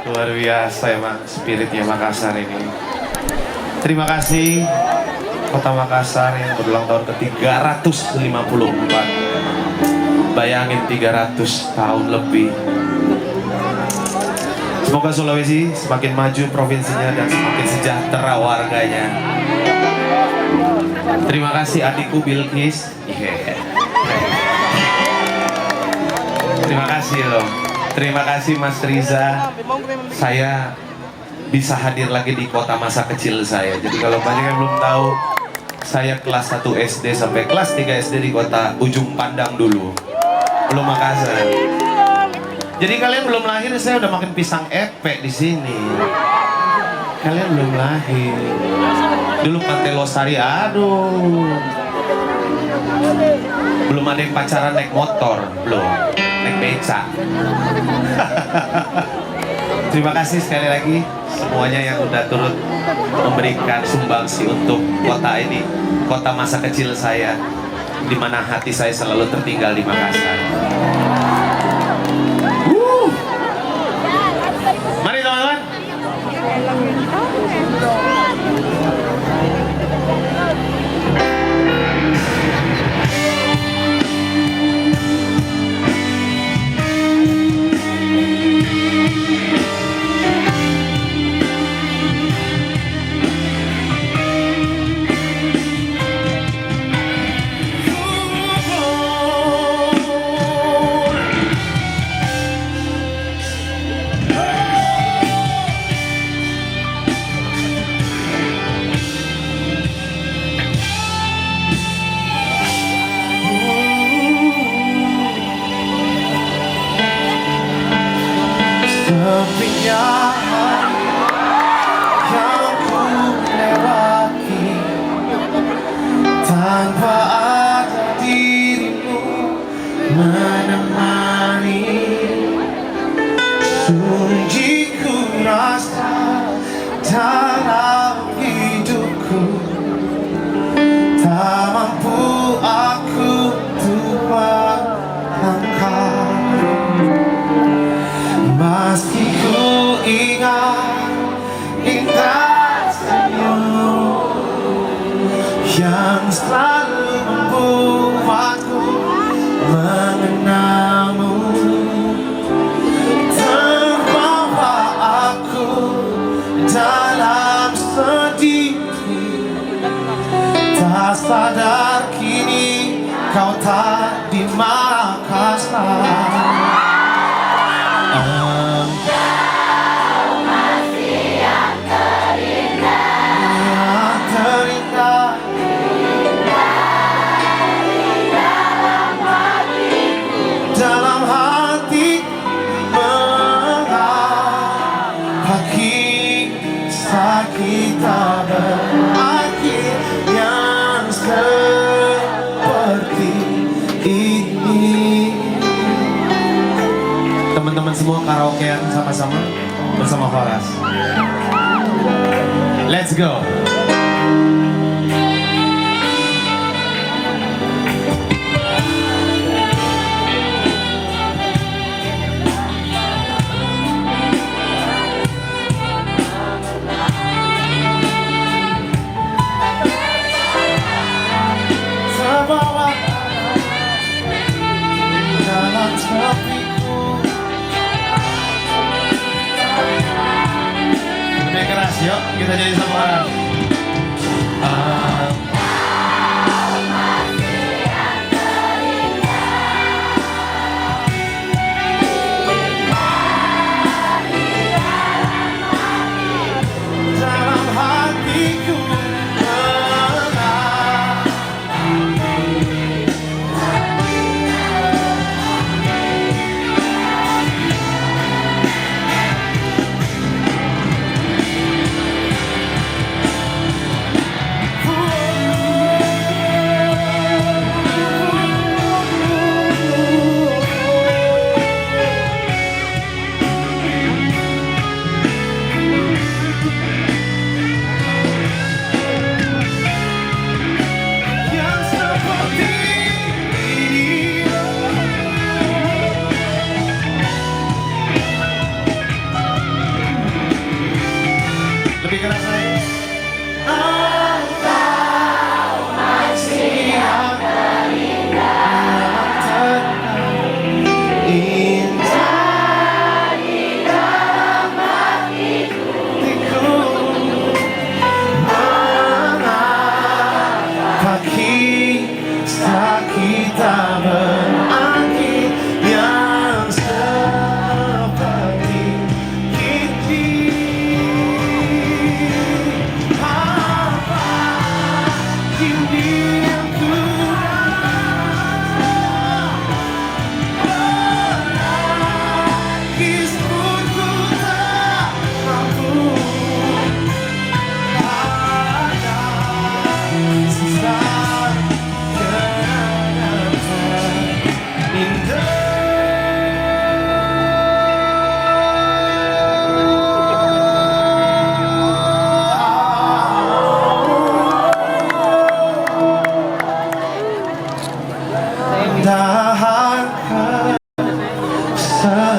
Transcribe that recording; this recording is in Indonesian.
Luar biasa emang spiritnya Makassar ini. Terima kasih Kota Makassar yang berulang tahun ke-354. Bayangin 300 tahun lebih. Semoga Sulawesi semakin maju provinsinya dan semakin sejahtera warganya. Terima kasih adikku Bilkis. Terima kasih loh. Terima kasih Mas Riza. Saya bisa hadir lagi di kota masa kecil saya. Jadi kalau banyak yang belum tahu, saya kelas 1 SD sampai kelas 3 SD di kota Ujung Pandang dulu. Belum Makassar. Jadi kalian belum lahir, saya udah makan pisang epek di sini. Kalian belum lahir. Dulu Pantai Losari, aduh. Belum ada yang pacaran naik motor, belum. Naik beca. Terima kasih sekali lagi semuanya yang udah turut memberikan sumbangsi untuk kota ini, kota masa kecil saya, di mana hati saya selalu tertinggal di Makassar. Mari teman-teman. Sepinya yang ku lewati tanpa ada dirimu menemani, sunyi ku rasa dalam hidupku, tak mampu aku untuk melangkah. Meski ku ingat indah senyum yang selalu membuatku mengenalmu, terbawa aku dalam sedih, tak sadar kini kau tak di Makassar. Kita berakhir yang seperti ini. Teman-teman semua karaokean sama-sama bersama Horas. Let's go. Lebih keras, yuk kita jadi sama. Dalam hatiku Sa